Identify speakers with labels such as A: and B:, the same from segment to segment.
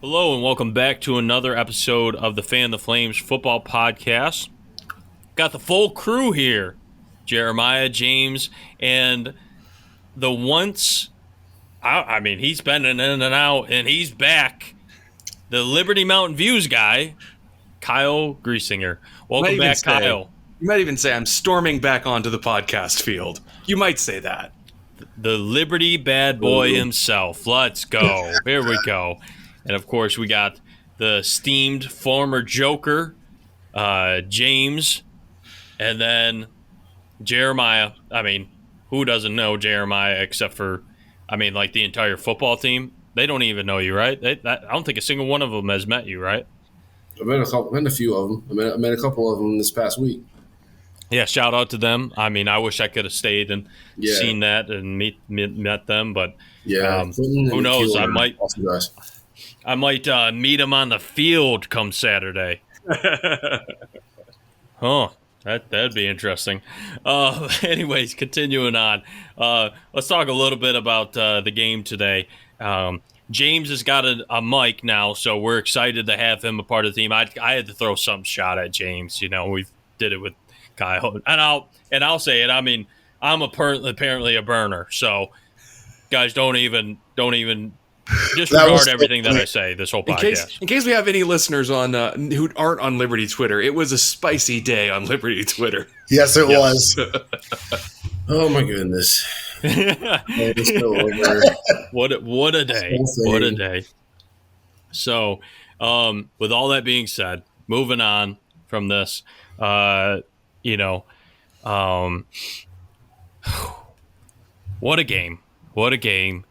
A: Hello and welcome back to another episode of the Fan the Flames football podcast. Got the full crew here. Jeremiah, James, and the he's been in and out, and he's back. The Liberty Mountain Views guy, Kyle Griesinger. Welcome back, Kyle.
B: You might even say I'm storming back onto the podcast field. You might say that.
A: The Liberty bad boy himself. Let's go. Here we go. And, of course, we got the esteemed former Joker, James, and then Jeremiah. I mean, who doesn't know Jeremiah except for, the entire football team? They don't even know you, right? I don't think a single one of them has met you, right?
C: I met a few of them. I met a couple of them this past week.
A: Yeah, shout out to them. I mean, I wish I could have stayed and seen that and met them, but who knows? I might meet him on the field come Saturday. That'd be interesting. Anyways, continuing on. Let's talk a little bit about the game today. James has got a mic now, so we're excited to have him a part of the team. I had to throw some shot at James. You know, we did it with Kyle, and I'll say it. I mean, I'm apparently a burner. So, guys, don't even disregard everything that I say this whole podcast.
B: In case we have any listeners on who aren't on Liberty Twitter, it was a spicy day on Liberty Twitter.
D: Yes, it was.
C: Oh my goodness!
A: What a day! What a day! So, with all that being said, moving on from this, what a game! What a game!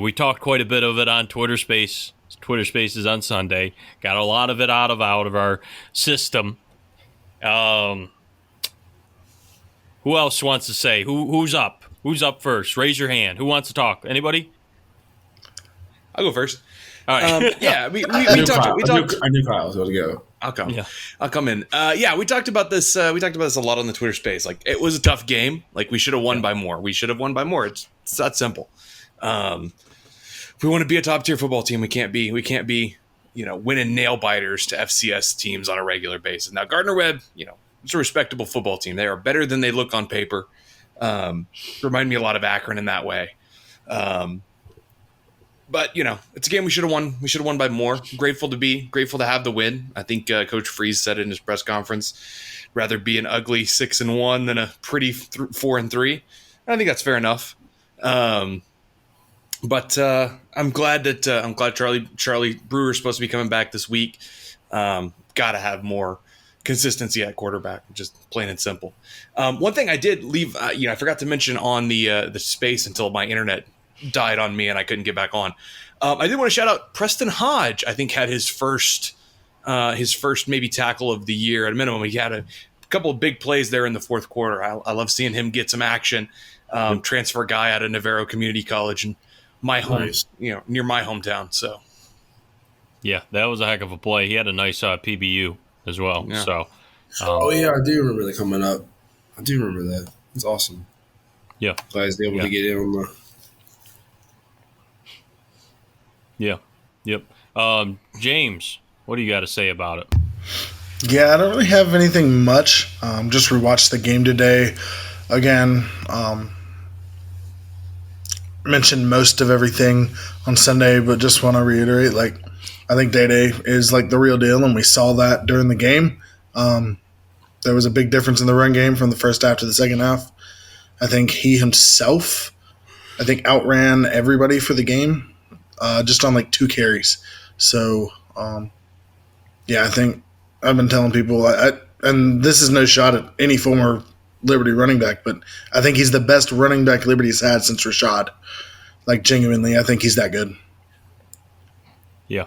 A: We talked quite a bit of it on Twitter Spaces on Sunday. Got a lot of it out of our system. Who else wants to say? Who's up? Who's up first? Raise your hand. Who wants to talk? Anybody?
B: I'll go first.
A: All right.
B: we talked.
C: I knew Kyle was going to go.
B: I'll come.
A: Yeah.
B: I'll come in. We talked about this. We talked about this a lot on the Twitter space. Like, it was a tough game. Like, we should have won by more. We should have won by more. It's that simple. If we want to be a top tier football team, we can't be, winning nail biters to FCS teams on a regular basis. Now, Gardner-Webb, it's a respectable football team. They are better than they look on paper. Remind me a lot of Akron in that way. But it's a game we should have won. We should have won by more. Grateful to have the win. I think Coach Freeze said it in his press conference, rather be an ugly 6-1 than a pretty 4-3. I think that's fair enough. But I'm glad Charlie Brewer's supposed to be coming back this week. Got to have more consistency at quarterback, just plain and simple. One thing I did leave, I forgot to mention on the space until my internet died on me and I couldn't get back on. I did want to shout out Preston Hodge. I think had his first maybe tackle of the year at a minimum. He had a couple of big plays there in the fourth quarter. I love seeing him get some action. Transfer guy out of Navarro Community College and my home, near my hometown. So,
A: yeah, that was a heck of a play. He had a nice PBU as well. Yeah. So,
C: I do remember that coming up. I do remember that. It's awesome.
A: Yeah,
C: glad he's able to get in on the.
A: Yeah. Yep. James, what do you got to say about it?
D: Yeah, I don't really have anything much. Just rewatched the game today. Again, mentioned most of everything on Sunday, but just want to reiterate, I think Day-Day is the real deal, and we saw that during the game. There was a big difference in the run game from the first half to the second half. I think he himself, outran everybody for the game, just on 2 carries. So, I think I've been telling people, and this is no shot at any former Liberty running back, but I think he's the best running back Liberty's had since Rashad. Genuinely, I think he's that good.
A: Yeah.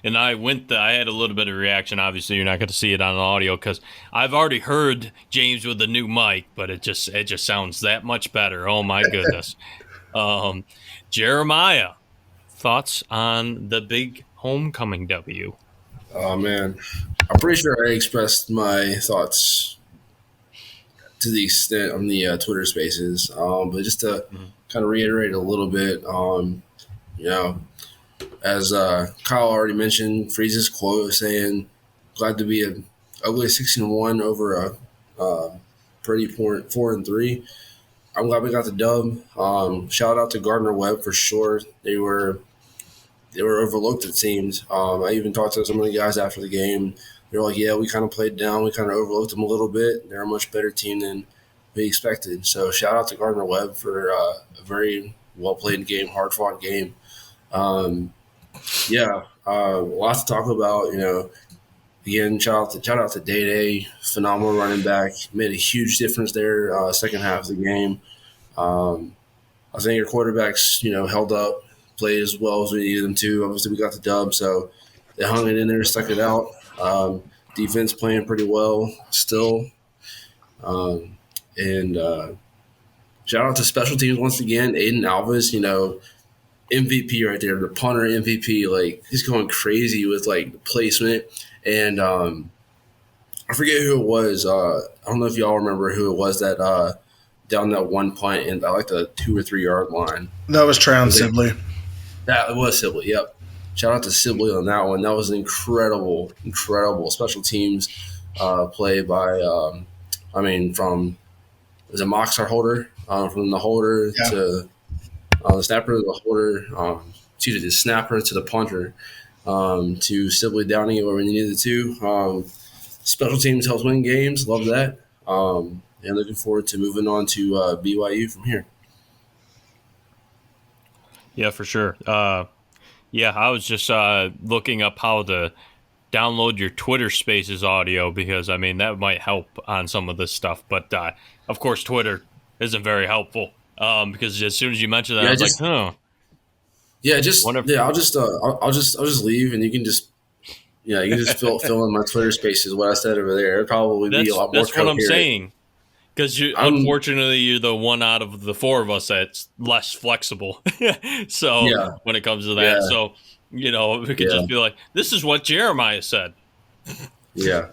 A: And I had a little bit of reaction. Obviously, you're not going to see it on the audio because I've already heard James with the new mic, but it just sounds that much better. Oh my goodness. Jeremiah, thoughts on the big homecoming W?
C: Oh man, I'm pretty sure I expressed my thoughts to the extent on the Twitter Spaces, but just to kind of reiterate a little bit, as Kyle already mentioned, Freeze's quote saying, "Glad to be a ugly 16-1 over a pretty poor 4-3." I'm glad we got the dub. Shout out to Gardner Webb for sure. They were overlooked, it seems. I even talked to some of the guys after the game. They're like, "Yeah, we kind of played down. We kind of overlooked them a little bit. They're a much better team than we expected." So shout out to Gardner Webb for a very well played game, hard fought game. Lots to talk about. Again, shout out to Day Day, phenomenal running back, made a huge difference there. Second half of the game, I think your quarterbacks, held up, played as well as we needed them to. Obviously, we got the dub, so they hung it in there, stuck it out. Defense playing pretty well still, and shout out to special teams once again. Aiden Alves, MVP right there, the punter MVP. Like, he's going crazy with like placement. And I forget who it was. I don't know if y'all remember who it was that down that one punt and like the 2 or 3 yard line.
D: That was Trayon Sibley.
C: That was Sibley. Yep. Shout out to Sibley on that one. That was an incredible special teams play by. From was it Moxar holder from the holder to the snapper to the holder. The snapper to the punter. To Sibley downing it where we needed to. Special teams helps win games. Love that. And looking forward to moving on to BYU from here.
A: Yeah, for sure. I was just looking up how to download your Twitter Spaces audio because, that might help on some of this stuff. But, of course, Twitter isn't very helpful because as soon as you mentioned that, I was like, huh.
C: Yeah, I'll just leave, and you can just fill in my Twitter Spaces what I said over there. It'll probably be a lot more.
A: That's what I'm saying. Because unfortunately, you're the one out of the 4 of us that's less flexible. So when it comes to that, so we could just be like, "This is what Jeremiah said."
C: Yeah,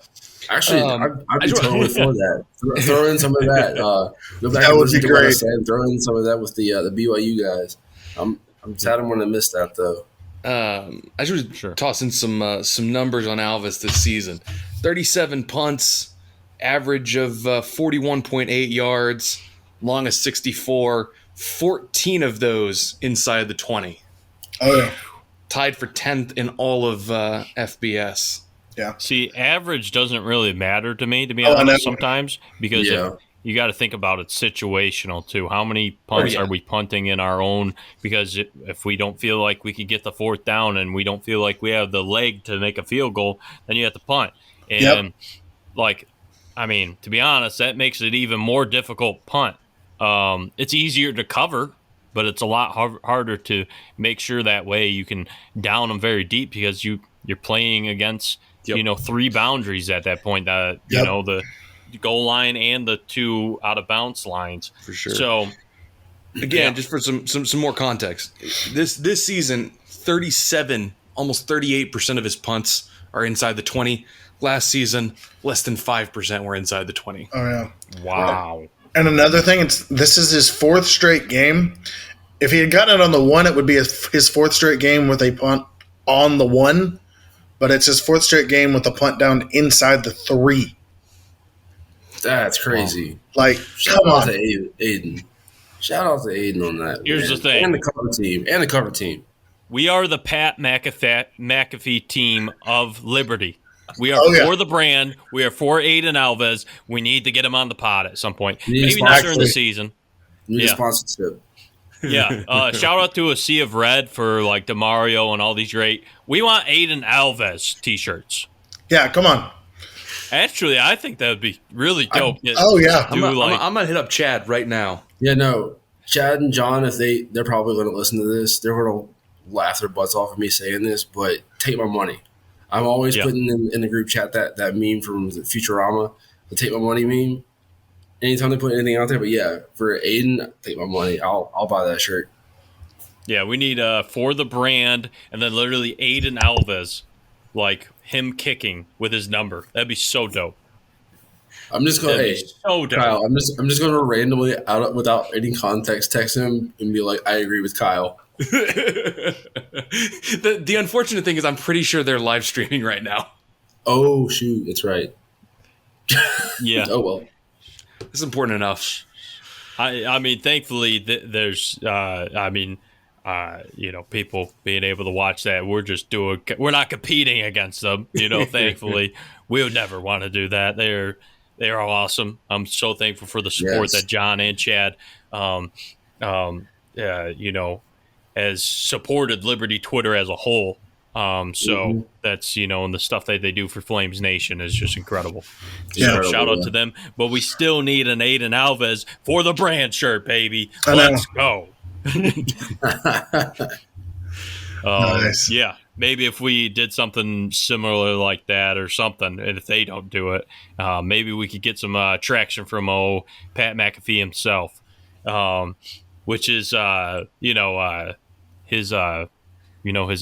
C: actually, I'd be totally for that. Throw in some of that. Go back
D: That
C: and
D: would be
C: listen to what I
D: great.
C: said. Throw in some of that with the BYU guys. I'm sad I'm going to miss that though.
B: I should toss in some numbers on Alvis this season. 37 punts, average of 41.8 yards, long as 64. 14 of those inside the 20.
D: Oh, yeah.
B: Tied for 10th in all of FBS.
D: Yeah.
A: See, average doesn't really matter to me, to be
D: I know.
A: honest, sometimes because
C: Yeah.
A: you got to think about it situational too. How many punts are we punting in our own? Because if we don't feel like we can get the 4th down and we don't feel like we have the leg to make a field goal, then you have to punt. And to be honest, that makes it even more difficult punt. It's easier to cover, but it's a lot harder to make sure that way you can down them very deep because you're playing against 3 boundaries at that point. The goal line and the 2 out of bounds lines
B: For sure.
A: So
B: again, just for some more context, this season, 37, almost 38% of his punts are inside the 20. Last season, less than 5% were inside the 20.
D: Oh, yeah.
A: wow.
D: And another thing, this is his 4th straight game. If he had gotten it on the 1, it would be his 4th straight game with a punt on the 1. But it's his 4th straight game with a punt down inside the 3.
C: That's crazy.
D: Like,
C: Shout
D: come
C: out
D: on.
C: to Aiden. Shout out to Aiden on that.
A: Here's
C: man.
A: the thing.
C: And the cover team.
A: We are the Pat McAfee team of Liberty. We are for the brand. We are for Aiden Alves. We need to get him on the pod at some point. Maybe not during the season.
C: Need a sponsorship.
A: Yeah. Shout out to a Sea of Red for like DeMario and all these great. We want Aiden Alves t-shirts.
D: Yeah, come on.
A: Actually, I think that would be really dope.
D: Oh, yeah.
B: I'm going to hit up Chad right now.
C: Yeah, no. Chad and John, if they're probably going to listen to this, they're going to laugh their butts off of me saying this, but take my money. I'm always putting in the group chat that meme from Futurama, the take my money meme. Anytime they put anything out there, but yeah, for Aiden, take my money. I'll buy that shirt.
A: Yeah, we need for the brand and then literally Aiden Alves, like him kicking with his number. That'd be so dope.
C: I'm just going
A: so dope.
C: Kyle, I'm just going to randomly, without any context, text him and be like, I agree with Kyle.
B: The unfortunate thing is I'm pretty sure they're live streaming right now.
C: Oh shoot, it's right.
A: Yeah.
C: Oh well.
B: It's important enough.
A: I mean, thankfully, there's, people being able to watch that. We're not competing against them, thankfully. We would never want to do that. They're all awesome. I'm so thankful for the support that John and Chad, has supported Liberty Twitter as a whole. That's, and the stuff that they do for Flames Nation is just incredible.
D: Yeah.
A: So shout out to them. But we still need an Aiden Alves for the brand shirt, baby.
D: I know.
A: Let's go.
D: Nice.
A: Yeah. Maybe if we did something similar like that or something, and if they don't do it, maybe we could get some traction from Pat McAfee himself, which is, his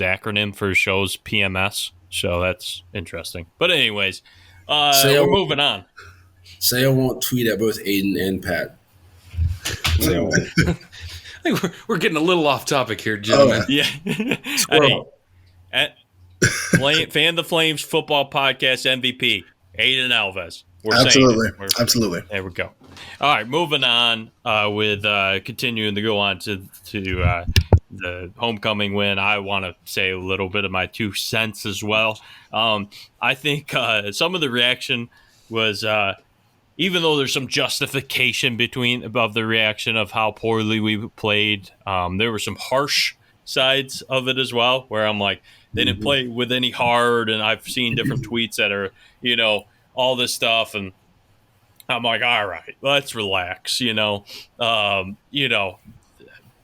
A: acronym for his show's PMS. So that's interesting. But anyways, we're moving on.
C: Say I won't tweet at both Aiden and Pat. Say I won't.
B: I think we're getting a little off topic here, gentlemen.
A: Yeah. Hey, Fan the Flames football podcast MVP, Aiden Alves.
D: Absolutely.
A: There we go. All right, moving on with continuing to go on to the homecoming win. I want to say a little bit of my 2 cents as well. I think some of the reaction was, even though there's some justification above the reaction of how poorly we played, there were some harsh sides of it as well, where I'm like, they didn't play with any heart, and I've seen different tweets that are, all this stuff, and I'm like, all right, let's relax,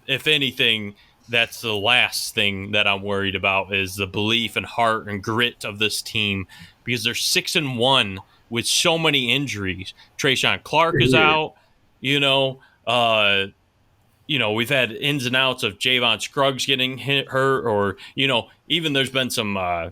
A: if anything, that's the last thing that I'm worried about is the belief and heart and grit of this team, because they're 6-1 with so many injuries. Trayshawn Clark is out, we've had ins and outs of Javon Scruggs getting hurt, or, even there's been some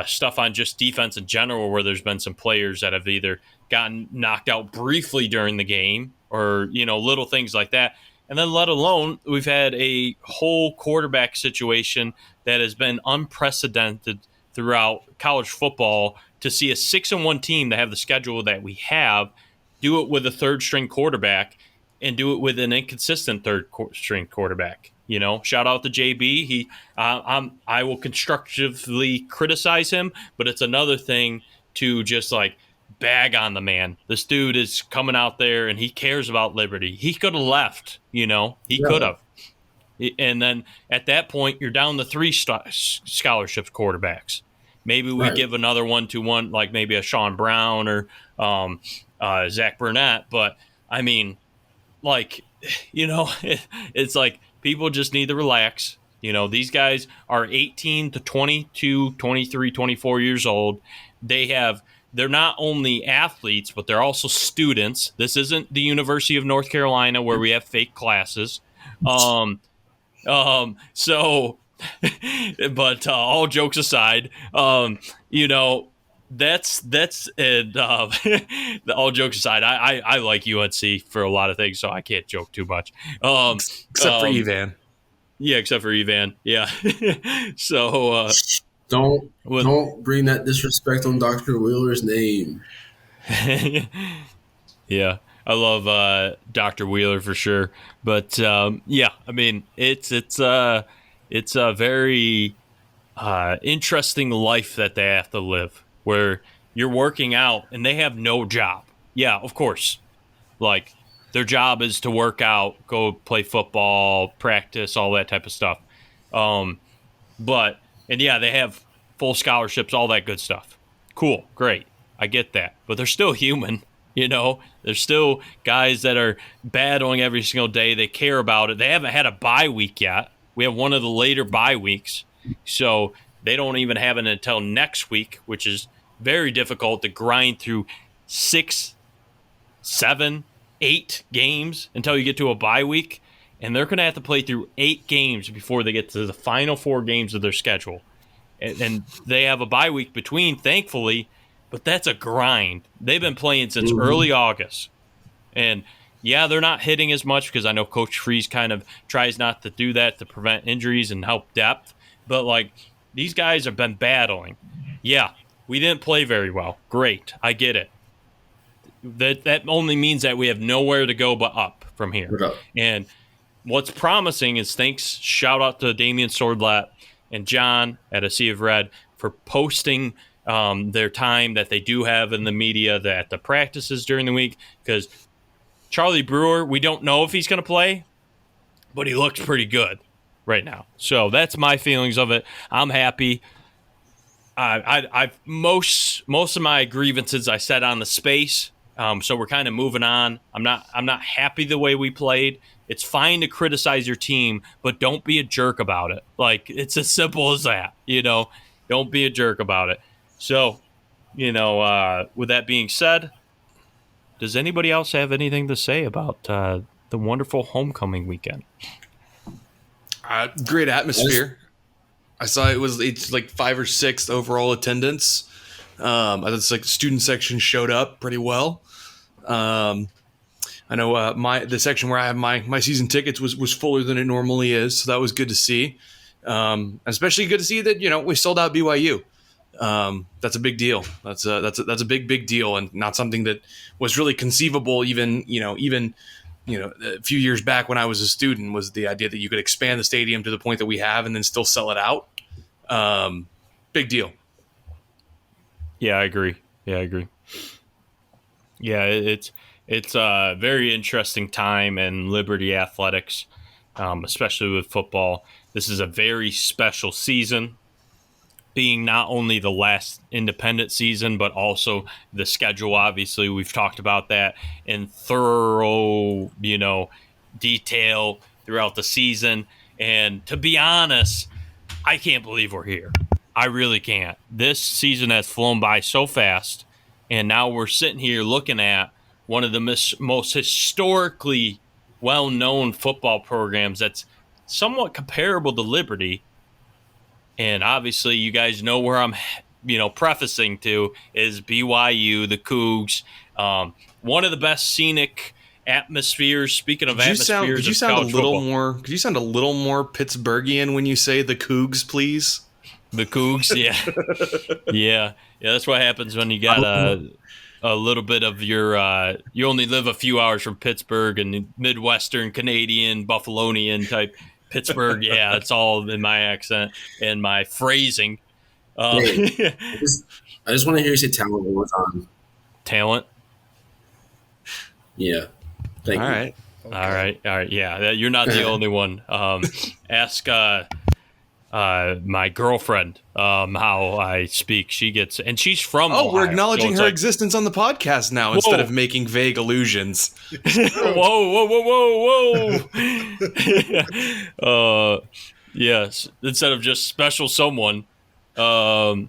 A: stuff on just defense in general where there's been some players that have either gotten knocked out briefly during the game or, little things like that. And then let alone we've had a whole quarterback situation that has been unprecedented throughout college football to see a 6-1 team that have the schedule that we have do it with a third-string quarterback and do it with an inconsistent third-string quarterback. Shout out to JB. I will constructively criticize him, but it's another thing to just bag on the man. This dude is coming out there and he cares about Liberty. He could have left, he could have. And then at that point, you're down to 3 scholarships quarterbacks. Maybe we give another 1-1, like maybe a Sean Brown or Zach Burnett. But I mean, it's like people just need to relax. These guys are 18 to 22, 23, 24 years old. They're not only athletes, but they're also students. This isn't the University of North Carolina where we have fake classes. But all jokes aside, that's it. All jokes aside, I like UNC for a lot of things, so I can't joke too much.
B: Except for Evan.
A: Yeah, except for Evan. Yeah. So
C: don't bring that disrespect on Dr. Wheeler's name.
A: Yeah, I love Dr. Wheeler for sure, but yeah, I mean it's a very interesting life that they have to live, where you're working out and they have no job. Yeah, of course, their job is to work out, go play football, practice, all that type of stuff. And yeah, they have full scholarships, all that good stuff. Cool, great. I get that. But they're still human, They're still guys that are battling every single day. They care about it. They haven't had a bye week yet. We have one of the later bye weeks. So they don't even have it until next week, which is very difficult to grind through 6, 7, 8 games until you get to a bye week. And they're going to have to play through 8 games before they get to the final 4 games of their schedule. And they have a bye week between, thankfully, but that's a grind. They've been playing since early August. And Yeah, they're not hitting as much because I know Coach Freeze kind of tries not to do that to prevent injuries and help depth. But like these guys have been battling. Yeah, we didn't play very well. Great, I get it. That only means that we have nowhere to go but up from here.
C: What up?
A: And what's promising is shout out to Damian Swordlat and John at A Sea of Red for posting their time that they do have in the media at the practices during the week, because Charlie Brewer, we don't know if he's going to play, but he looks pretty good right now. So that's my feelings of it. I'm happy. I've most of my grievances I said on the space. So we're kind of moving on. I'm not happy the way we played. It's fine to criticize your team, but don't be a jerk about it. Like, it's as simple as that. Don't be a jerk about it. So, with that being said, does anybody else have anything to say about the wonderful homecoming weekend?
B: Great atmosphere. I saw it's like 5 or 6 overall attendance. It's like the student section showed up pretty well. I know the section where I have my season tickets was fuller than it normally is, so that was good to see. Especially good to see that we sold out BYU. That's a big deal. That's a big deal, and not something that was really conceivable even a few years back when I was a student, was the idea that you could expand the stadium to the point that we have and then still sell it out. Big deal.
A: Yeah, I agree. Yeah, it's a very interesting time in Liberty athletics, especially with football. This is a very special season, being not only the last independent season, but also the schedule. Obviously, we've talked about that in thorough, detail throughout the season. And to be honest, I can't believe we're here. I really can't. This season has flown by so fast, and now we're sitting here looking at one of the most historically well-known football programs that's somewhat comparable to Liberty. And obviously, you guys know where I'm, prefacing to is BYU, the Cougs. One of the best scenic atmospheres. Speaking of atmospheres,
B: could you sound a little more Pittsburghian when you say the Cougs, please?
A: The Cougs, yeah, yeah. That's what happens when you got a little bit of your. You only live a few hours from Pittsburgh and Midwestern Canadian Buffalonian type. Pittsburgh, yeah, it's all in my accent and my phrasing.
C: Hey, I just want to hear you say talent one more time.
A: Talent?
C: Yeah. Thank you.
B: Right.
A: Okay. All right. Yeah, you're not the only one. Ask my girlfriend how I speak. And she's from Ohio,
B: we're acknowledging
A: so
B: her existence on the podcast now instead of making vague allusions.
A: Whoa. Yes, instead of just special someone. Yep,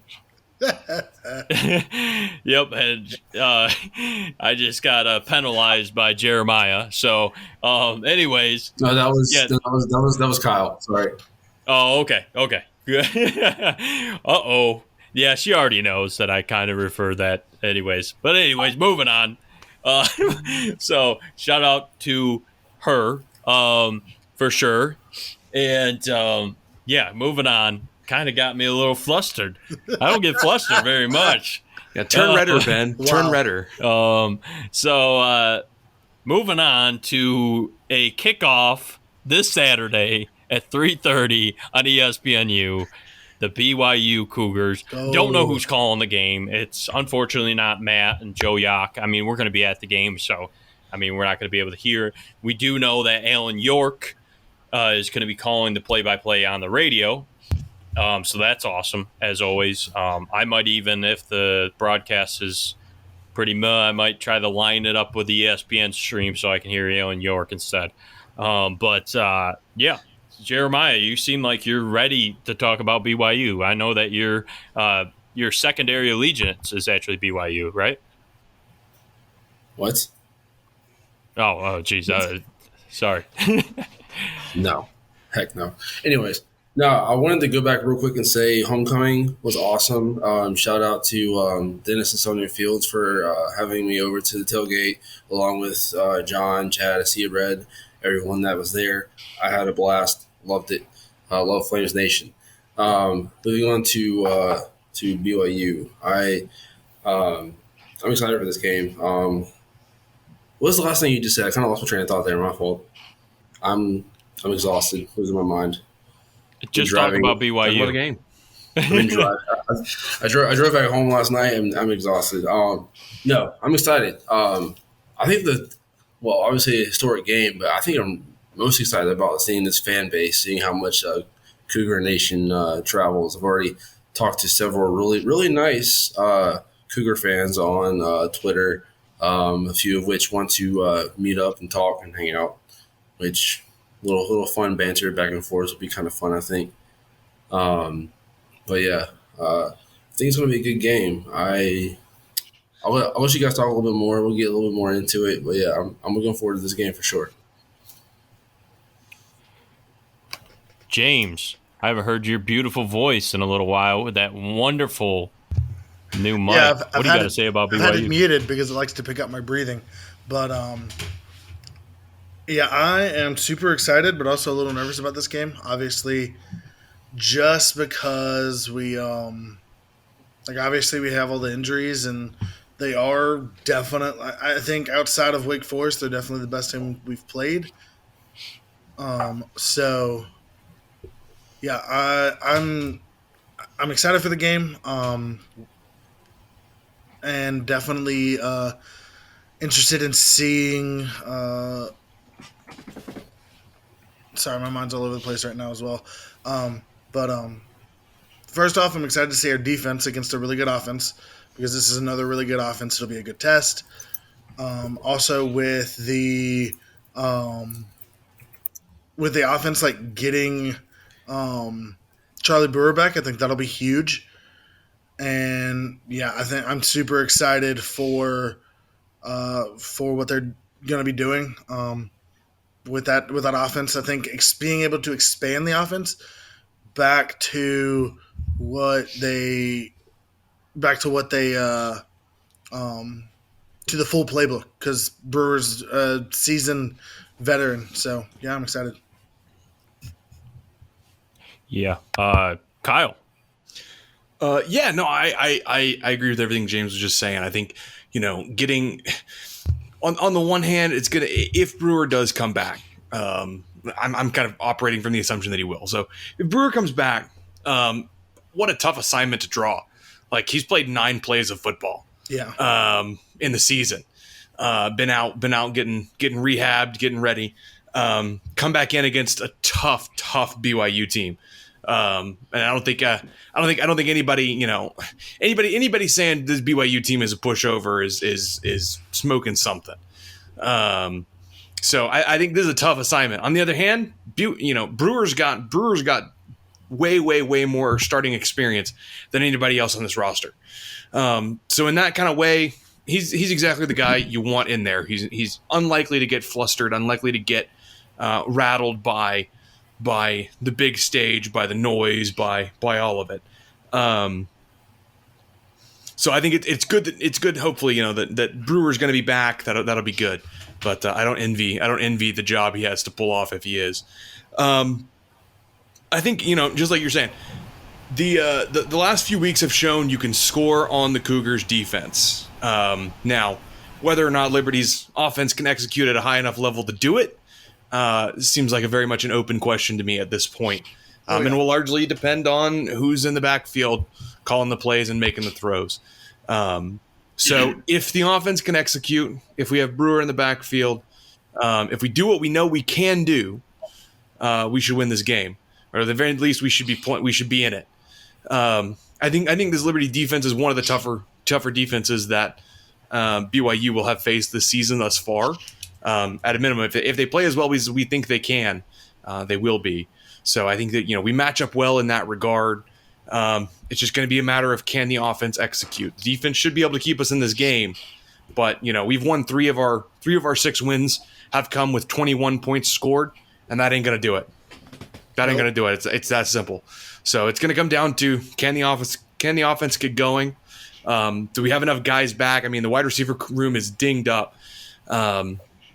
A: and I just got penalized by Jeremiah. So, anyways,
C: No, that was Kyle. Sorry.
A: Oh, okay. Uh-oh. Yeah, she already knows that I kind of refer that anyways. But anyways, moving on. So shout out to her, for sure. And moving on. Kind of got me a little flustered. I don't get flustered very much.
B: Yeah, turn redder, Ben.
D: Wow.
B: Turn redder.
A: So moving on to a kickoff this Saturday at 3:30 on ESPNU. The BYU Cougars. Don't know who's calling the game. It's unfortunately not Matt and Joe Yock. I mean, we're going to be at the game, so we're not going to be able to hear. We do know that Alan York is going to be calling the play-by-play on the radio. So that's awesome, as always. I might even, if the broadcast is pretty I might try to line it up with the ESPN stream so I can hear Alan York instead. Jeremiah, you seem like you're ready to talk about BYU. I know that your secondary allegiance is actually BYU, right?
C: What?
A: Oh, geez. Sorry.
C: No. Heck no. Anyways, No, I wanted to go back real quick and say homecoming was awesome. Shout out to Dennis and Sonia Fields for having me over to the tailgate, along with John, Chad, Asia Red, everyone that was there. I had a blast, loved it. Love Flames Nation. Moving on to BYU, I'm excited for this game. What was the last thing you just said? I kind of lost my train of thought there. My fault. I'm I'm exhausted, losing my mind. Been
A: Just talk
C: driving.
A: about
B: Talk about the
A: BYU.
B: game.
C: I've been driving. I drove back home last night and I'm exhausted. No, I'm excited. I think obviously a historic game, but I think I'm most excited about seeing this fan base, seeing how much Cougar Nation travels. I've already talked to several really nice Cougar fans on Twitter, a few of which want to meet up and talk and hang out, which little fun banter back and forth would be kind of fun, I think. Um, but yeah, I think it's going to be a good game. I'll let you guys talk a little bit more. We'll get a little bit more into it. But yeah, I'm looking forward to this game for sure.
A: James, I haven't heard your beautiful voice in a little while with that wonderful new mic.
D: Yeah,
A: What do you got to say about
D: I've had it
A: BYU?
D: muted because it likes to pick up my breathing. But yeah, I am super excited, but also a little nervous about this game. Obviously, just because obviously we have all the injuries and they are definitely. I think outside of Wake Forest, they're definitely the best team we've played. So yeah, I'm excited for the game. And definitely interested in seeing. Sorry, my mind's all over the place right now as well. But first off, I'm excited to see our defense against a really good offense because this is another really good offense. It'll be a good test. Also, with the offense like getting Charlie Brewer back, I think that'll be huge. And yeah, I think I'm super excited for what they're going to be doing with that offense. I think being able to expand the offense back to what they to the full playbook because Brewer's a seasoned veteran. So yeah, I'm excited.
A: Yeah. Kyle.
B: Yeah, no, I agree with everything James was just saying. I think, getting on the one hand, it's gonna if Brewer does come back. I'm kind of operating from the assumption that he will. So if Brewer comes back, what a tough assignment to draw. Like he's played 9 plays of football.
D: Yeah.
B: In the season, been out getting rehabbed, getting ready. Come back in against a tough BYU team. And I don't think anybody, anybody saying this BYU team is a pushover is smoking something. So I think this is a tough assignment. On the other hand, Brewer's got way more starting experience than anybody else on this roster. So in that kind of way, he's exactly the guy you want in there. He's unlikely to get flustered, unlikely to get rattled by the big stage, by the noise, by all of it. So I think it's good it's good. Hopefully, that Brewer's going to be back. That'll be good. But I don't envy the job he has to pull off if he is. I think just like you're saying, the last few weeks have shown you can score on the Cougars' defense. Now, whether or not Liberty's offense can execute at a high enough level to do it. Seems like a very much an open question to me at this point. And will largely depend on who's in the backfield calling the plays and making the throws. So if the offense can execute, if we have Brewer in the backfield, if we do what we know we can do, we should win this game. Or at the very least, we should be in it. I think this Liberty defense is one of the tougher defenses that BYU will have faced this season thus far. At a minimum, if they play as well as we think they can, they will be. So I think that we match up well in that regard. It's just going to be a matter of can the offense execute. The defense should be able to keep us in this game, but we've won 3 of our 6 wins have come with 21 points scored, and that ain't going to do it. That ain't gonna do it. It's that simple. So it's gonna come down to can the offense get going? Do we have enough guys back? I mean, the wide receiver room is dinged up.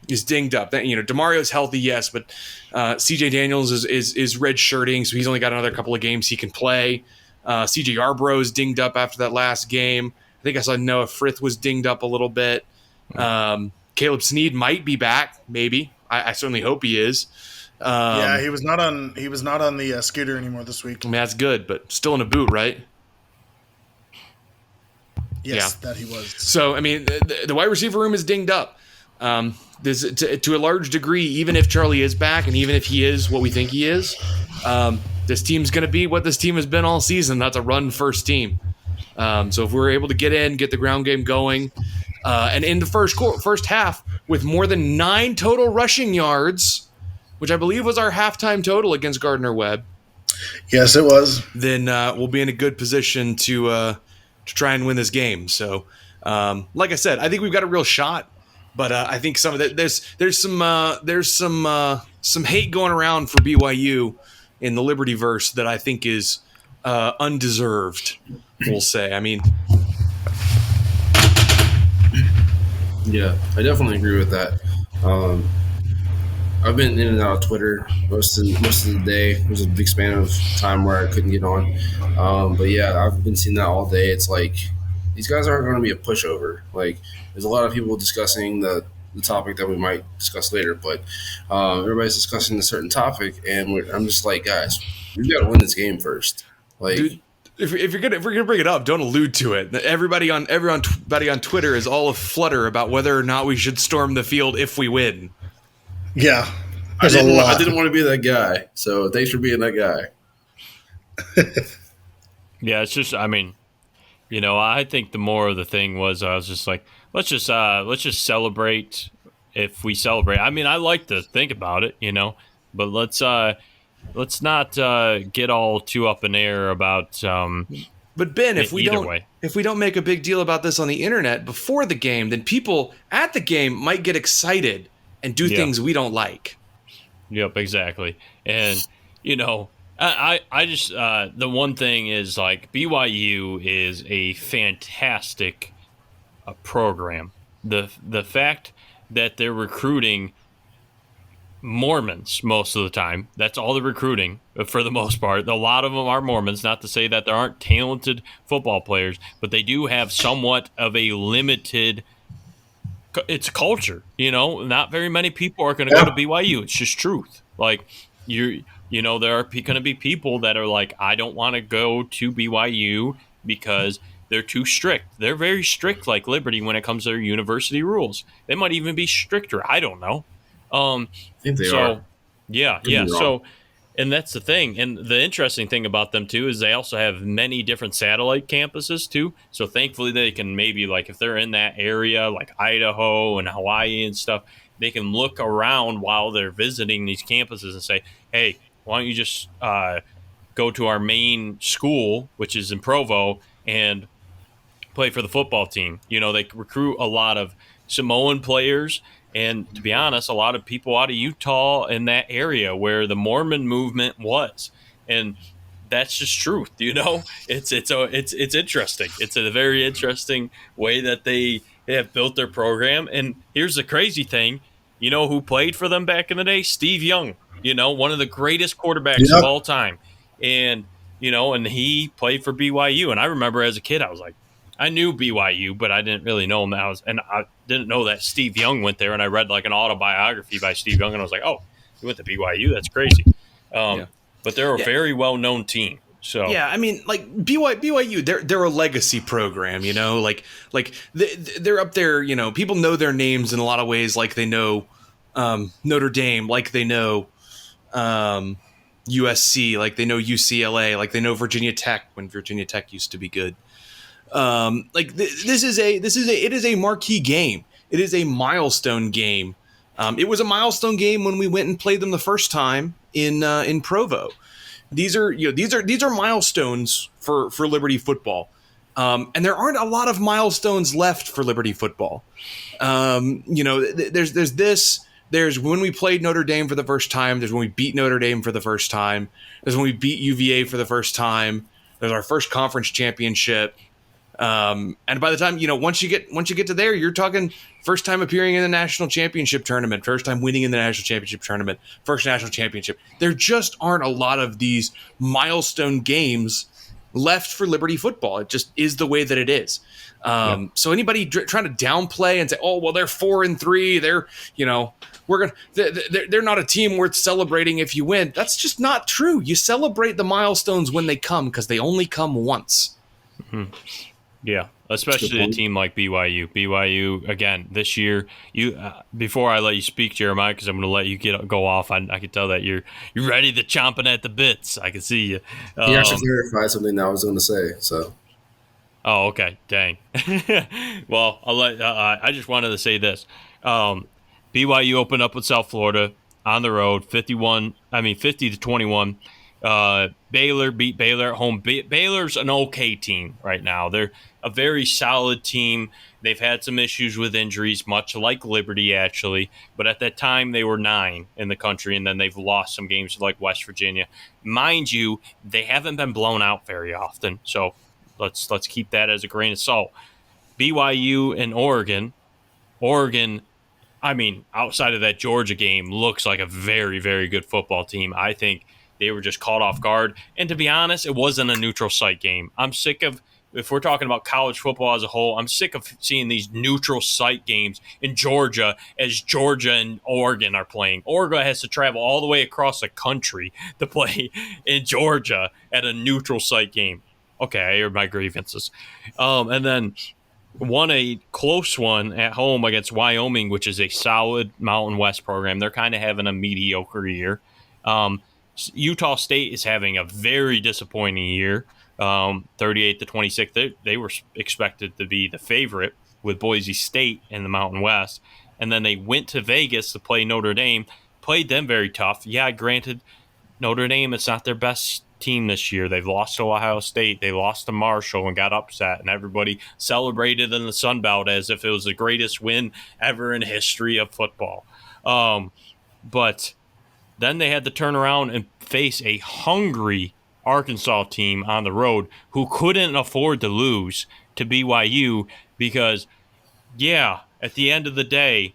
B: DeMario's healthy, yes, but CJ Daniels is red shirting, so he's only got another couple of games he can play. CJ Yarbrough is dinged up after that last game. I think I saw Noah Frith was dinged up a little bit. Caleb Snead might be back, maybe. I certainly hope he is.
D: Yeah, he was not on the scooter anymore this week.
B: I mean, that's good, but still in a boot, right?
D: Yes, that he was.
B: So, I mean, the wide receiver room is dinged up. To a large degree, even if Charlie is back and even if he is what we think he is, this team's going to be what this team has been all season. That's a run-first team. So if we're able to get the ground game going, and in the first half with more than 9 total rushing yards, which I believe was our halftime total against Gardner-Webb.
D: Yes, it was.
B: Then we'll be in a good position to try and win this game. So, like I said, I think we've got a real shot. But I think some of that there's some hate going around for BYU in the Libertyverse that I think is undeserved. We'll say. I mean,
C: yeah, I definitely agree with that. I've been in and out of Twitter most of the day. There was a big span of time where I couldn't get on. But yeah, I've been seeing that all day. It's like these guys aren't going to be a pushover. Like, there's a lot of people discussing the topic that we might discuss later, but everybody's discussing a certain topic, and I'm just like, guys, we've got to win this game first. Like,
B: dude, if we're gonna bring it up, don't allude to it. Everybody on Twitter is all aflutter about whether or not we should storm the field if we win.
D: Yeah,
C: I didn't want to be that guy, so thanks for being that guy.
A: Yeah, it's just, I mean, I think the more of the thing was I was just like, let's just celebrate if we celebrate. I mean, I like to think about it, but let's not get all too up in the air about.
B: But Ben, if we don't make a big deal about this on the internet before the game, then people at the game might get excited and do things we don't like.
A: Yep, exactly. And I just the one thing is, like, BYU is a fantastic program. The fact that they're recruiting Mormons most of the time, that's all they're recruiting for the most part. A lot of them are Mormons, not to say that there aren't talented football players, but they do have somewhat of a limited it's culture, not very many people are going to go to BYU. It's just truth. Like, there are going to be people that are like, I don't want to go to BYU because they're too strict. They're very strict, like Liberty, when it comes to their university rules. They might even be stricter. I don't know.
C: I think they are.
A: Yeah. So, and that's the thing. And the interesting thing about them, too, is they also have many different satellite campuses, too. So thankfully they can maybe, like, if they're in that area, like Idaho and Hawaii and stuff, they can look around while they're visiting these campuses and say, hey, why don't you just go to our main school, which is in Provo, and play for the football team. They recruit a lot of Samoan players, and to be honest, a lot of people out of Utah in that area where the Mormon movement was. And that's just truth, It's interesting. It's a very interesting way that they have built their program. And here's the crazy thing. Who played for them back in the day? Steve Young, one of the greatest quarterbacks of all time. And, and he played for BYU. And I remember as a kid, I was like, I knew BYU, but I didn't really know him. And I didn't know that Steve Young went there. And I read like an autobiography by Steve Young, and I was like, oh, he went to BYU? That's crazy. But they're a very well-known team. So
B: yeah, I mean, like BYU, they're a legacy program, like they're up there. People know their names in a lot of ways, like they know Notre Dame, like they know USC, like they know UCLA, like they know Virginia Tech when Virginia Tech used to be good. This is a marquee game. It is a milestone game. It was a milestone game when we went and played them the first time in Provo. These are milestones for Liberty football. And there aren't a lot of milestones left for Liberty football. There's this, There's when we played Notre Dame for the first time. There's when we beat Notre Dame for the first time. There's when we beat UVA for the first time. There's our first conference championship. And by the time, once you get to there, you're talking first time appearing in the national championship tournament, first time winning in the national championship tournament, first national championship. There just aren't a lot of these milestone games left for Liberty football. It just is the way that it is. So anybody trying to downplay and say, "Oh, well, they're 4-3. They're, they're not a team worth celebrating if you win." That's just not true. You celebrate the milestones when they come because they only come once.
A: Mm-hmm. Yeah, especially a team like BYU. BYU, again, this year, before I let you speak, Jeremiah, because I'm going to let you go off, I can tell that you're ready to chomping at the bits. I can see you.
C: You have to clarify something that I was going to say, so.
A: Oh, okay. Dang. Well, I just wanted to say this. BYU opened up with South Florida on the road, 50-21. Baylor beat Baylor at home. Baylor's an okay team right now. They're a very solid team. They've had some issues with injuries, much like Liberty, actually. But at that time, they were 9 in the country, and then they've lost some games like West Virginia. Mind you, they haven't been blown out very often. So let's keep that as a grain of salt. BYU and Oregon, I mean, outside of that Georgia game, looks like a very, very good football team. I think they were just caught off guard. And to be honest, it wasn't a neutral site game. I'm sick of, if we're talking about college football as a whole, I'm sick of seeing these neutral site games in Georgia as Georgia and Oregon are playing. Oregon has to travel all the way across the country to play in Georgia at a neutral site game. Okay, I hear my grievances. And then won a close one at home against Wyoming, which is a solid Mountain West program. They're kind of having a mediocre year. Utah State is having a very disappointing year, 38-26. They were expected to be the favorite with Boise State in the Mountain West. And then they went to Vegas to play Notre Dame, played them very tough. Yeah, granted, Notre Dame, it's not their best team this year. They've lost to Ohio State. They lost to Marshall and got upset, and everybody celebrated in the Sun Belt as if it was the greatest win ever in history of football. But then they had to turn around and face a hungry Arkansas team on the road who couldn't afford to lose to BYU because, yeah, at the end of the day,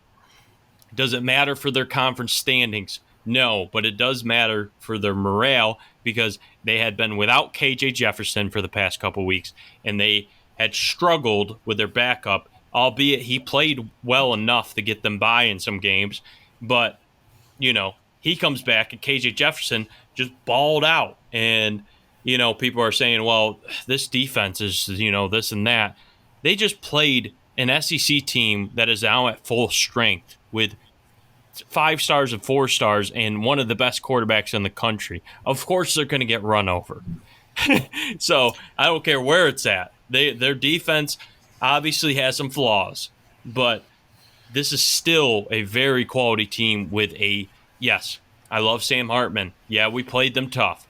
A: does it matter for their conference standings? No, but it does matter for their morale because they had been without KJ Jefferson for the past couple weeks, and they had struggled with their backup, albeit he played well enough to get them by in some games. But, he comes back, and KJ Jefferson just balled out. And, people are saying, well, this defense is, this and that. They just played an SEC team that is now at full strength with 5 stars and 4 stars and one of the best quarterbacks in the country. Of course they're going to get run over. So I don't care where it's at. Their defense obviously has some flaws, but this is still a very quality team with yes, I love Sam Hartman. Yeah, we played them tough.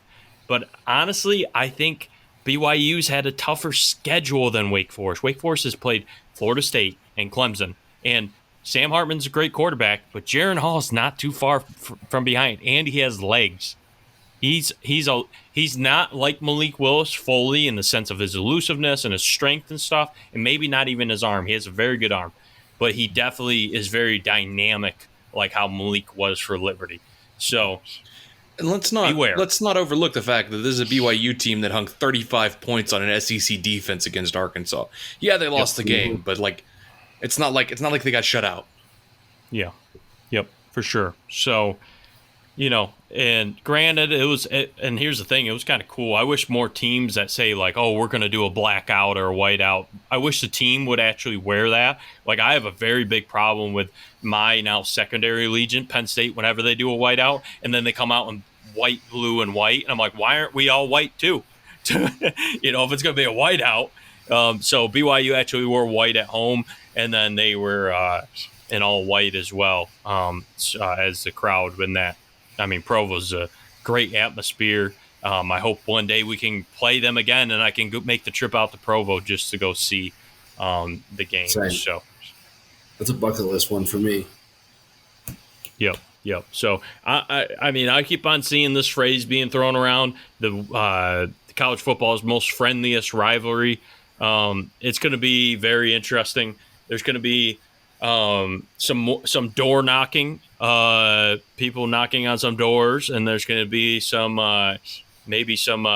A: But honestly, I think BYU's had a tougher schedule than Wake Forest. Wake Forest has played Florida State and Clemson, and Sam Hartman's a great quarterback, but Jaron Hall's not too far from behind, and he has legs. He's not like Malik Willis fully in the sense of his elusiveness and his strength and stuff, and maybe not even his arm. He has a very good arm, but he definitely is very dynamic, like how Malik was for Liberty. So,
B: and let's not overlook the fact that this is a BYU team that hung 35 points on an SEC defense against Arkansas. Yeah, they lost the game, but it's not like they got shut out.
A: Yeah. Yep, for sure. So, and granted, and here's the thing, it was kind of cool. I wish more teams that say, like, oh, we're going to do a blackout or a whiteout, I wish the team would actually wear that. Like, I have a very big problem with my now secondary allegiance, Penn State, whenever they do a whiteout, and then they come out in white, blue, and white. And I'm like, why aren't we all white too? If it's going to be a whiteout. So BYU actually wore white at home, and then they were in all white as well as the crowd when that. I mean, Provo's a great atmosphere. I hope one day we can play them again, and I can make the trip out to Provo just to go see the game.
C: Same.
A: So
C: that's a bucket list one for me.
A: Yep. Yep. So I mean, I keep on seeing this phrase being thrown around, the college football's most friendliest rivalry. It's going to be very interesting. There's going to be some door knocking, people knocking on some doors, and there's going to be maybe some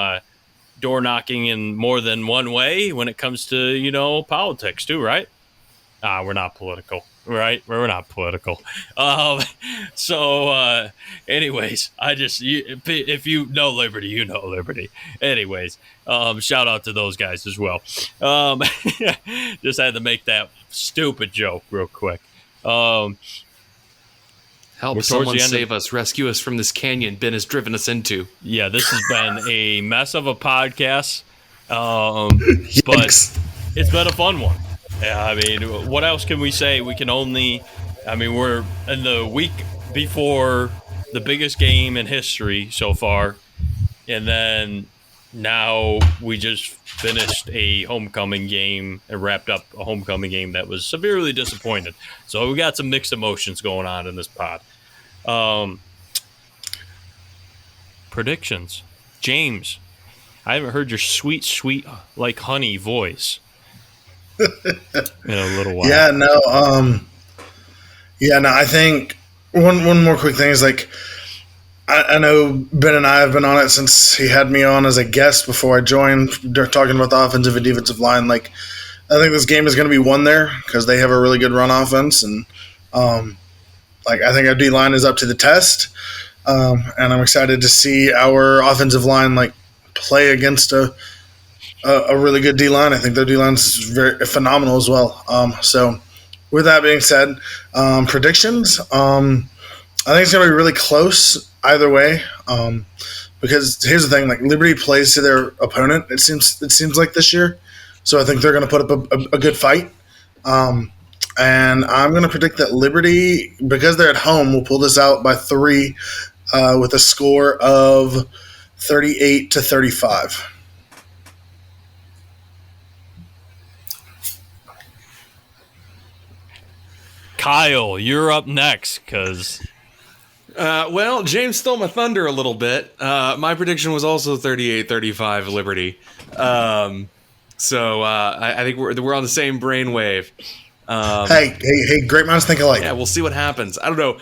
A: door knocking in more than one way when it comes to politics too, right? We're not political, right? We're not political. Um, anyways, if you know Liberty, you know Liberty. Anyways, shout out to those guys as well. Just had to make that stupid joke real quick.
E: Help someone save us, rescue us from this canyon Ben has driven us into.
A: Yeah, this has been a mess of a podcast, but it's been a fun one. Yeah, I mean, what else can we say? We're in the week before the biggest game in history so far, and then now we just finished a homecoming game and wrapped up a homecoming game that was severely disappointed. So we got some mixed emotions going on in this pod. Predictions. James, I haven't heard your sweet, like honey voice in a little while.
D: I think one more quick thing is like, I know Ben and I have been on it since he had me on as a guest before I joined. They're talking about the offensive and defensive line. Like, I think this game is going to be won there because they have a really good run offense, and I think our D line is up to the test, and I'm excited to see our offensive line play against a really good D line. I think their D line is very phenomenal as well. So, with that being said, predictions. I think it's going to be really close either way, because here's the thing: Liberty plays to their opponent. It seems like this year, so I think they're going to put up a good fight. And I'm going to predict that Liberty, because they're at home, will pull this out by 3, with a score of 38-35.
A: Kyle, you're up next because.
E: Well, James stole my thunder a little bit. My prediction was also 38-35 Liberty. So I think we're on the same brainwave.
D: Hey, great minds think alike.
E: Yeah, we'll see what happens. I don't know.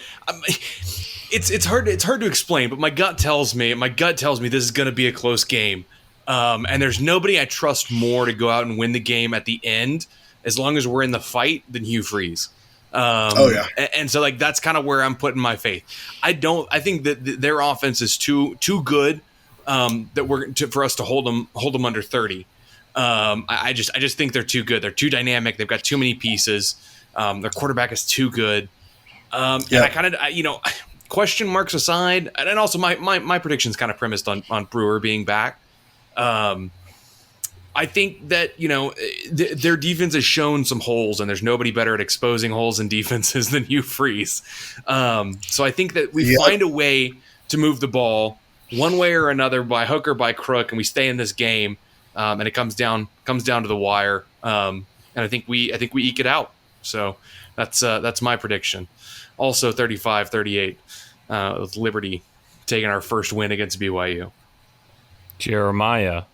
E: It's hard to explain, but my gut tells me this is going to be a close game. And there's nobody I trust more to go out and win the game at the end, as long as we're in the fight, than Hugh Freeze. And so that's kind of where I'm putting my faith. I think that their offense is too good for us to hold them under 30. I just think they're too good. They're too dynamic. They've got too many pieces. Their quarterback is too good. And I kind of question marks aside, and also my prediction's kind of premised on Brewer being back. I think that, their defense has shown some holes, and there's nobody better at exposing holes in defenses than Hugh Freeze. So I think that we find a way to move the ball one way or another, by hook or by crook, and we stay in this game, and it comes down to the wire. And I think we eke it out. So that's my prediction. Also 35-38, with Liberty taking our first win against BYU.
A: Jeremiah.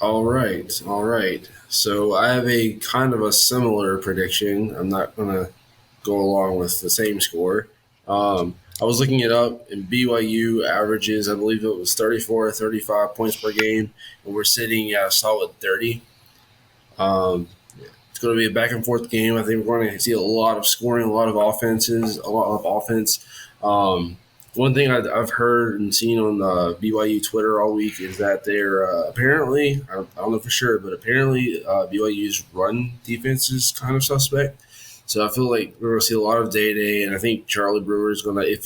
C: All right. So I have a kind of a similar prediction. I'm not going to go along with the same score. I was looking it up, and BYU averages, I believe it was 34 or 35 points per game, and we're sitting at a solid 30. It's going to be a back-and-forth game. I think we're going to see a lot of scoring, a lot of offense. One thing I've heard and seen on BYU Twitter all week is that they're apparently, I don't know for sure, but apparently BYU's run defense is kind of suspect. So I feel like we're going to see a lot of day, and I think Charlie Brewer is going to, if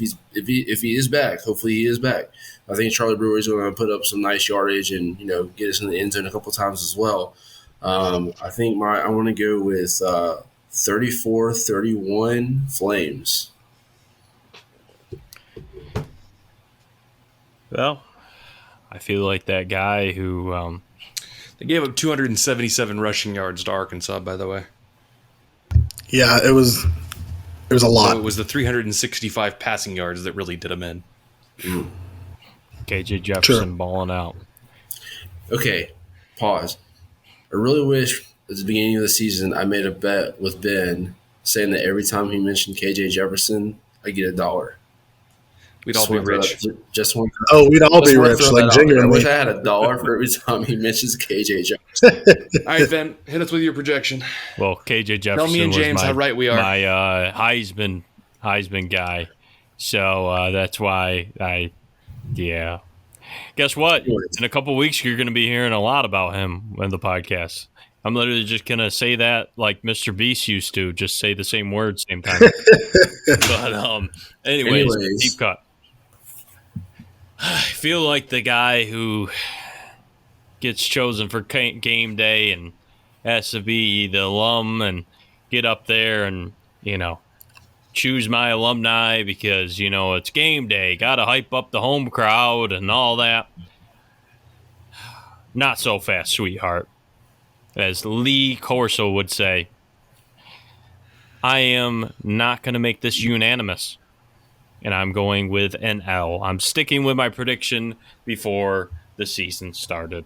C: he is back, hopefully he is back. I think Charlie Brewer is going to put up some nice yardage and get us in the end zone a couple times as well. I think I want to go with 34-31 Flames.
A: Well, I feel like that guy who
E: they gave up 277 rushing yards to Arkansas, by the way.
D: Yeah, it was It was a lot.
E: So it was the 365 passing yards that really did him in.
A: KJ Jefferson balling out.
C: Okay, pause. I really wish at the beginning of the season I made a bet with Ben saying that every time he mentioned KJ Jefferson, I get $1.
E: We'd all be rich.
C: Just want
D: Oh, we'd all be
C: to
D: rich,
C: throw
D: like
C: that out there. I
D: genuinely.
C: wish I had $1 for every time he mentions KJ Jefferson.
E: All right, Ben, hit us with your projection.
A: Well, KJ Jefferson
E: Tell me and James
A: was
E: how right we are.
A: my Heisman guy. So that's why yeah. Guess what? In a couple weeks, you're going to be hearing a lot about him on the podcast. I'm literally just going to say that like Mr. Beast used to, just say the same words, same time. But anyways, deep cut. I feel like the guy who gets chosen for game day and has to be the alum and get up there and, choose my alumni because, it's game day. Got to hype up the home crowd and all that. Not so fast, sweetheart. As Lee Corso would say, I am not going to make this unanimous. And I'm going with an L. I'm sticking with my prediction before the season started.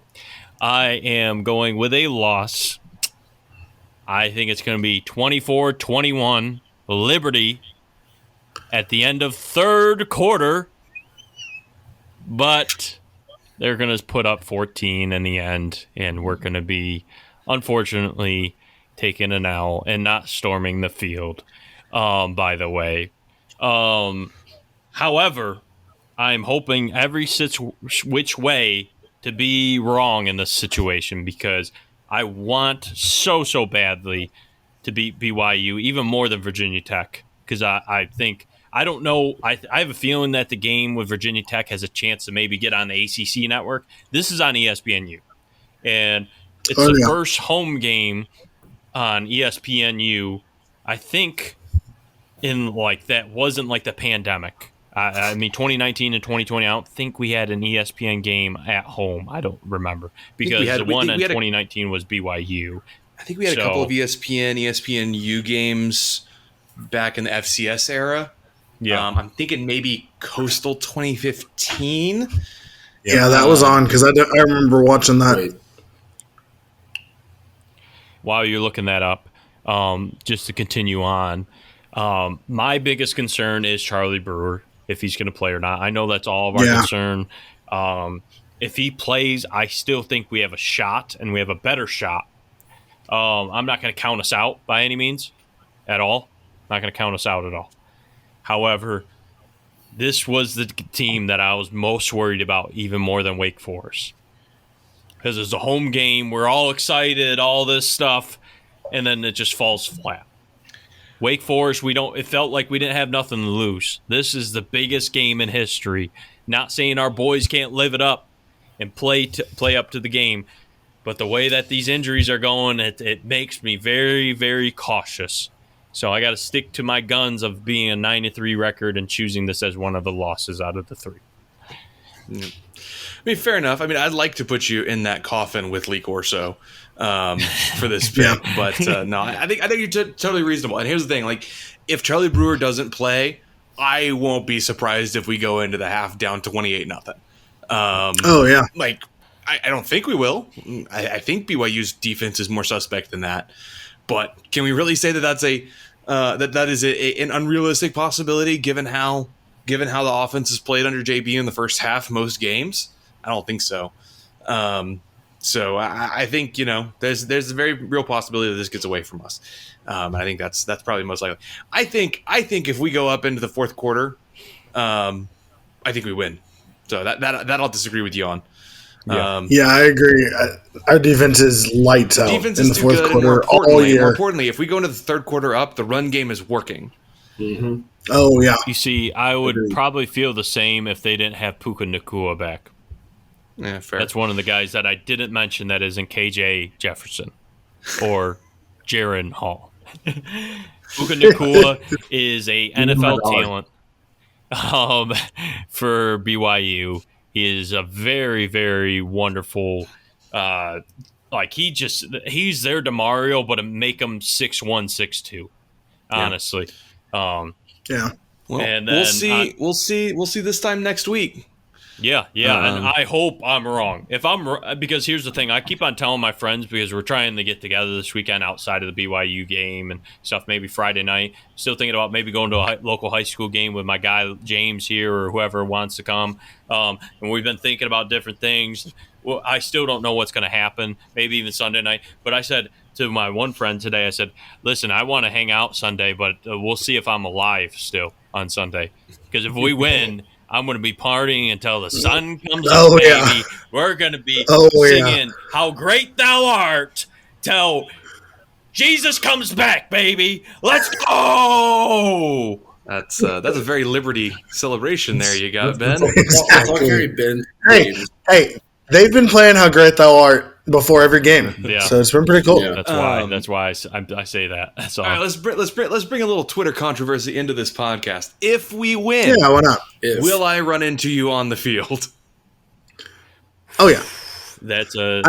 A: I am going with a loss. I think it's going to be 24-21 Liberty at the end of third quarter. But they're going to put up 14 in the end, and we're going to be, unfortunately, taking an L and not storming the field, by the way. However, I'm hoping every which way to be wrong in this situation because I want so badly to beat BYU, even more than Virginia Tech, because I think – I don't know. I have a feeling that the game with Virginia Tech has a chance to maybe get on the ACC network. This is on ESPNU, and it's the first home game on ESPNU, I think, in that wasn't like the pandemic. I mean, 2019 and 2020, I don't think we had an ESPN game at home. I don't remember because the one in 2019 was BYU.
E: I think we had a couple of ESPNU games back in the FCS era.
A: Yeah,
E: I'm thinking maybe Coastal 2015.
D: Yeah, that was on because I remember watching that.
C: Wait.
A: While you're looking that up, just to continue on, my biggest concern is Charlie Brewer, if he's going to play or not. I know that's all of our concern. If he plays, I still think we have a shot, and we have a better shot. I'm not going to count us out by any means at all. Not going to count us out at all. However, this was the team that I was most worried about, even more than Wake Forest. Because it's a home game, we're all excited, all this stuff, and then it just falls flat. Wake Forest, it felt like we didn't have nothing to lose. This is the biggest game in history. Not saying our boys can't live it up and play up to the game, but the way that these injuries are going, it makes me very, very cautious. So I got to stick to my guns of being a 9-3 record and choosing this as one of the losses out of the three.
E: I mean, fair enough. I mean, I'd like to put you in that coffin with Lee Corso for this pick, but no, I think you're totally reasonable. And here's the thing: if Charlie Brewer doesn't play, I won't be surprised if we go into the half down 28-0.
D: I
E: don't think we will. I think BYU's defense is more suspect than that. But can we really say that that's that is an unrealistic possibility given how the offense is played under JB in the first half most games? I don't think so. So I think there's a very real possibility that this gets away from us. I think that's probably most likely. I think if we go up into the fourth quarter, I think we win. So that I'll disagree with you on.
D: I agree. Our defense is lights out in the fourth quarter all year.
E: More importantly, if we go into the third quarter up, the run game is working.
C: Mm-hmm.
D: Oh, yeah.
A: You see, I would probably feel the same if they didn't have Puka Nacua back.
E: Yeah, fair.
A: That's one of the guys that I didn't mention that isn't KJ Jefferson or Jaron Hall. Puka Nacua is a NFL talent for BYU. He is a very, very wonderful. He's their DeMario, but make him 6'1", 6'2". Honestly,
D: Yeah.
E: Well,
A: And
E: we'll
A: then
E: see. We'll see this time next week.
A: Yeah, and I hope I'm wrong. If because here's the thing, I keep on telling my friends because we're trying to get together this weekend outside of the BYU game and stuff. Maybe Friday night. Still thinking about maybe going to a local high school game with my guy James here or whoever wants to come. And we've been thinking about different things. Well, I still don't know what's going to happen. Maybe even Sunday night. But I said to my one friend today, I said, "Listen, I want to hang out Sunday, but we'll see if I'm alive still on Sunday. Because if we win." I'm going to be partying until the sun comes up, baby.
D: Yeah.
A: We're going to be
D: Yeah.
A: singing How Great Thou Art till Jesus comes back, baby. Let's go!
E: That's a very Liberty celebration there you got, Ben.
C: I'll carry Ben.
D: Hey, they've been playing How Great Thou Art before every game.
A: Yeah.
D: So it's been pretty cool.
C: Yeah.
A: That's why I say that. That's all.
E: All right, let's bring a little Twitter controversy into this podcast. If we win,
D: Yeah, why not?
E: will I run into you on the field?
D: Oh, yeah.
A: That's
D: I'll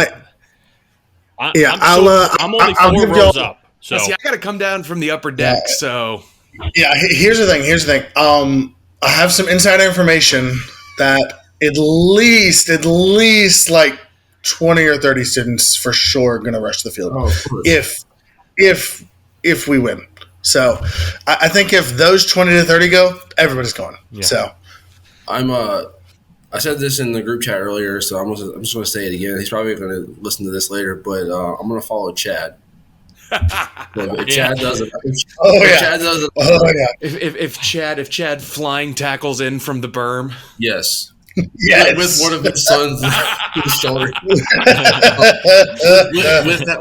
A: only
D: I'll
A: 4
D: give
A: rows
D: y'all-
A: up. So
E: See, I got to come down from the upper deck, so
D: Yeah, here's the thing. I have some inside information that at least like 20 or 30 students for sure are going to rush the field
C: Oh, of course.
D: if we win. So I think if those 20 to 30 go, everybody's going.
A: Yeah.
D: So
C: I said this in the group chat earlier, so I'm just going to say it again. He's probably going to listen to this later, but I'm going to follow Chad. If Chad does it, Chad does it.
D: Oh yeah.
E: if Chad flying tackles in from the berm,
C: Yes.
D: Yes.
C: With one of his sons on his shoulder.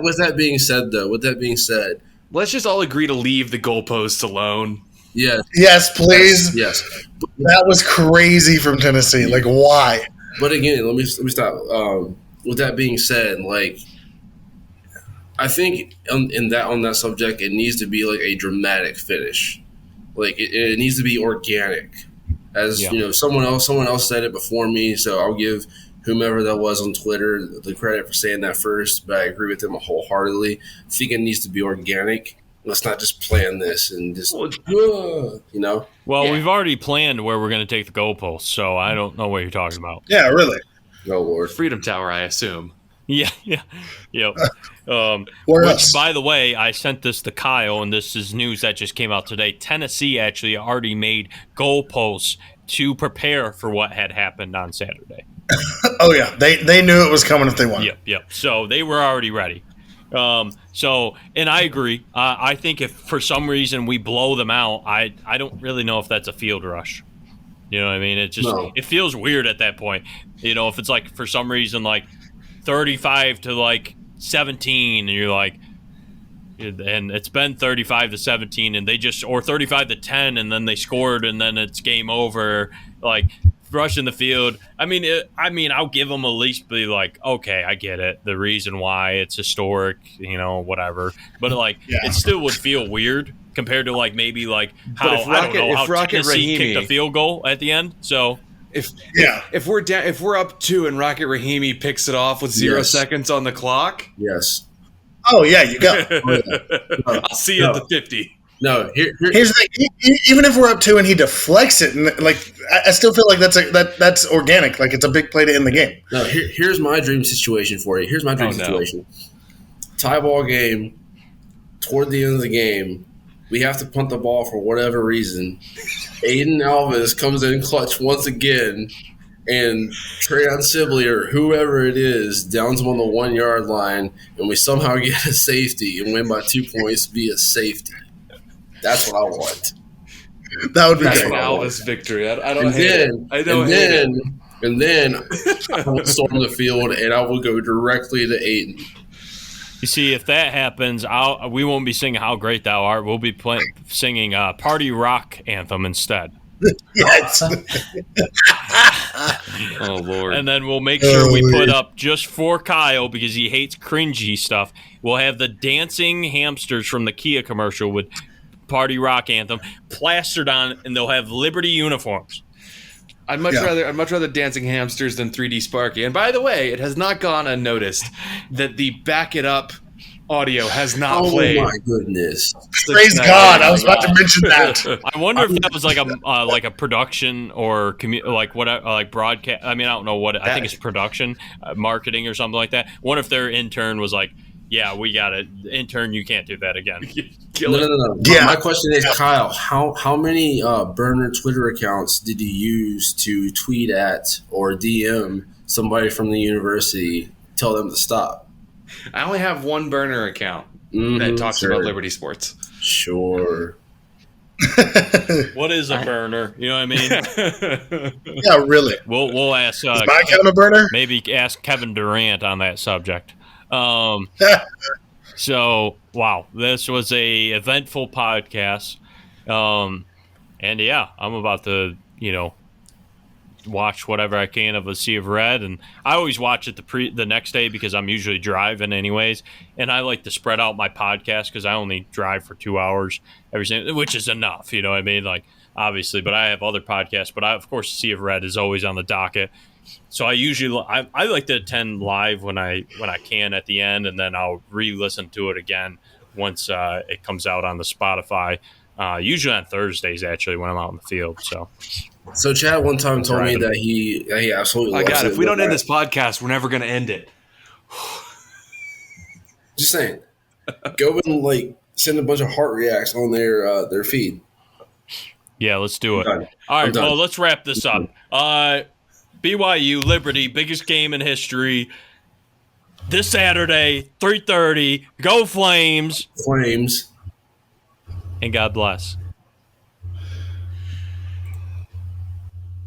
C: With that being said,
E: let's just all agree to leave the goalposts alone.
C: yes.
D: Yes, please.
C: Yes.
D: That was crazy from Tennessee. Like, why?
C: But again, let me stop. With that being said, like, I think on that subject, it needs to be like a dramatic finish. Like it needs to be organic. As you know, someone else said it before me, so I'll give whomever that was on Twitter the credit for saying that first. But I agree with them wholeheartedly. I think it needs to be organic. Let's not just plan this and just you know.
A: well, we've already planned where we're going to take the goalposts, so I don't know what you're talking about.
D: Yeah, really.
C: Oh Lord.
E: Freedom Tower, I assume.
A: Yeah.
D: Where
A: Which,
D: else?
A: by the way, I sent this to Kyle, and this is news that just came out today. Tennessee actually already made goalposts to prepare for what had happened on Saturday.
D: Oh yeah, they knew it was coming if they won.
A: Yep. So they were already ready. And I agree. I think if for some reason we blow them out, I don't really know if that's a field rush. You know what I mean? It just It feels weird at that point. You know, if it's like for some reason like 35 to like 17, and you're like, and it's been 35 to 17, and they just or 35 to 10, and then they scored, and then it's game over. Like rushing the field. I mean, I'll give them at least be like, okay, I get it, the reason why it's historic, you know, whatever. But like, it still would feel weird compared to like maybe like how Tennessee kicked a field goal at the end. So.
E: If we're up 2 and Rocket Rahimi picks it off with 0 seconds on the clock,
C: Yes.
D: Oh yeah, you go.
E: I'll see you at the 50.
C: No,
D: Here's the thing. Even if we're up 2 and he deflects it, and like I still feel like that's organic. Like it's a big play to end the game.
C: No, here's my dream situation for you. Here's my dream situation. Tie ball game. Toward the end of the game, we have to punt the ball for whatever reason. Aiden Alvis comes in clutch once again, and Trayon Sibley or whoever it is downs him on the 1 yard line, and we somehow get a safety and win by 2 points via safety. That's what I want.
D: That would be
E: That's
D: great.
E: an Alvis victory. I don't
C: And
E: hate
C: then,
E: it. I don't hate it.
C: and then I will storm the field, and I will go directly to Aiden.
A: You see, if that happens, we won't be singing "How Great Thou Art." We'll be singing "Party Rock" anthem instead.
D: Yes.
E: Oh Lord!
A: And then we'll make sure we put up just for Kyle because he hates cringy stuff. We'll have the dancing hamsters from the Kia commercial with "Party Rock" anthem plastered on, and they'll have Liberty uniforms.
E: I'd much rather dancing hamsters than 3D Sparky. And by the way, it has not gone unnoticed that the back it up audio has not
C: Oh
E: played.
C: my goodness!
D: Praise God! I was about to mention that.
A: I wonder if that was like a production or like what like broadcast. I mean, I don't know what I think it's production, marketing or something like that. What if their intern was like, "Yeah, we got it, intern. You can't do that again."
C: No.
D: Yeah.
C: My question is, Kyle, how many burner Twitter accounts did you use to tweet at or DM somebody from the university, tell them to stop?
E: I only have one burner account
C: Mhm,
E: that talks
C: sure.
E: about Liberty Sports.
C: Sure.
A: What is a burner? You know what I mean?
D: Yeah, really.
A: We'll ask.
D: Is my account a burner?
A: Maybe ask Kevin Durant on that subject. So wow, this was a eventful podcast, and yeah, I'm about to watch whatever I can of A Sea of Red, and I always watch it the next day because I'm usually driving anyways, and I like to spread out my podcast because I only drive for 2 hours every single, which is enough, you know what I mean? Like obviously, but I have other podcasts, but of course, Sea of Red is always on the docket. So I usually I like to attend live when I can at the end, and then I'll re-listen to it again once it comes out on the Spotify. Usually on Thursdays, actually, when I'm out in the field.
C: So Chad one time told me that he absolutely
E: My
C: loves
E: God,
C: it.
E: if we don't end this podcast, we're never going to end it.
C: Just saying, go and send a bunch of heart reacts on their feed.
A: Yeah, let's do it.
C: I'm done.
A: All
C: I'm
A: right,
C: done.
A: well, let's wrap this up. BYU Liberty, biggest game in history. This Saturday, 3:30. Go Flames,
C: Flames.
A: and God bless.